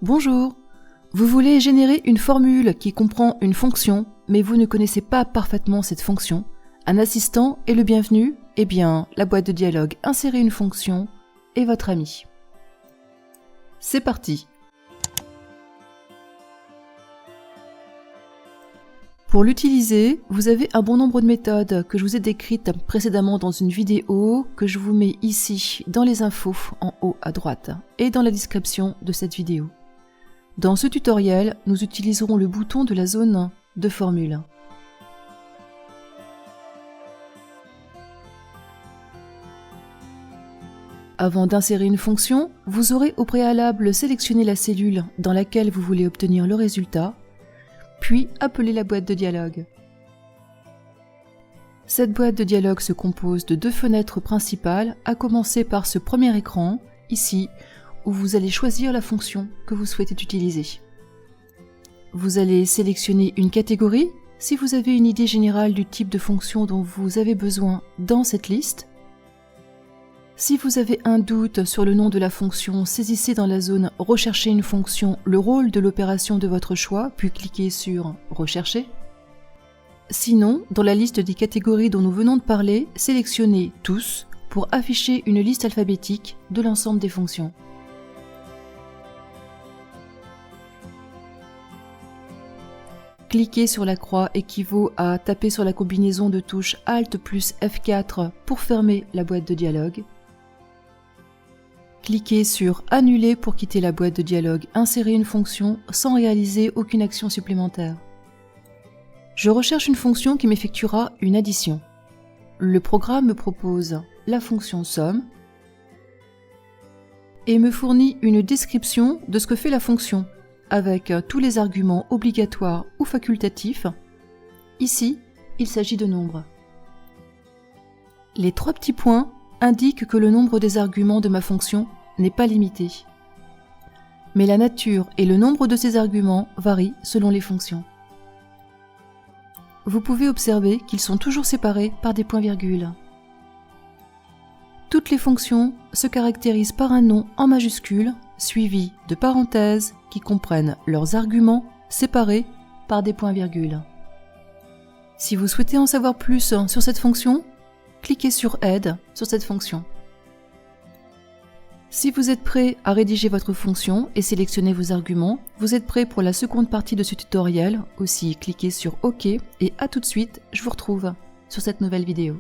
Bonjour! Vous voulez générer une formule qui comprend une fonction, mais vous ne connaissez pas parfaitement cette fonction. Un assistant est le bienvenu, eh bien, la boîte de dialogue Insérer une fonction est votre ami. C'est parti! Pour l'utiliser, vous avez un bon nombre de méthodes que je vous ai décrites précédemment dans une vidéo que je vous mets ici dans les infos en haut à droite et dans la description de cette vidéo. Dans ce tutoriel, nous utiliserons le bouton de la zone de formule. Avant d'insérer une fonction, vous aurez au préalable sélectionné la cellule dans laquelle vous voulez obtenir le résultat, puis appeler la boîte de dialogue. Cette boîte de dialogue se compose de deux fenêtres principales, à commencer par ce premier écran, ici, où vous allez choisir la fonction que vous souhaitez utiliser. Vous allez sélectionner une catégorie, si vous avez une idée générale du type de fonction dont vous avez besoin dans cette liste. Si vous avez un doute sur le nom de la fonction, saisissez dans la zone « Rechercher une fonction » le rôle de l'opération de votre choix, puis cliquez sur « Rechercher ». Sinon, dans la liste des catégories dont nous venons de parler, sélectionnez « Tous » pour afficher une liste alphabétique de l'ensemble des fonctions. Cliquer sur la croix équivaut à taper sur la combinaison de touches Alt plus F4 pour fermer la boîte de dialogue. Cliquez sur Annuler pour quitter la boîte de dialogue Insérer une fonction sans réaliser aucune action supplémentaire. Je recherche une fonction qui m'effectuera une addition. Le programme me propose la fonction somme et me fournit une description de ce que fait la fonction, avec tous les arguments obligatoires ou facultatifs. Ici, il s'agit de nombres. Les trois petits points indiquent que le nombre des arguments de ma fonction n'est pas limité. Mais la nature et le nombre de ces arguments varient selon les fonctions. Vous pouvez observer qu'ils sont toujours séparés par des points-virgules. Toutes les fonctions se caractérisent par un nom en majuscule, suivi de parenthèses qui comprennent leurs arguments séparés par des points-virgules. Si vous souhaitez en savoir plus sur cette fonction, cliquez sur Aide sur cette fonction. Si vous êtes prêt à rédiger votre fonction et sélectionner vos arguments, vous êtes prêt pour la seconde partie de ce tutoriel. Aussi, cliquez sur OK et à tout de suite, je vous retrouve sur cette nouvelle vidéo.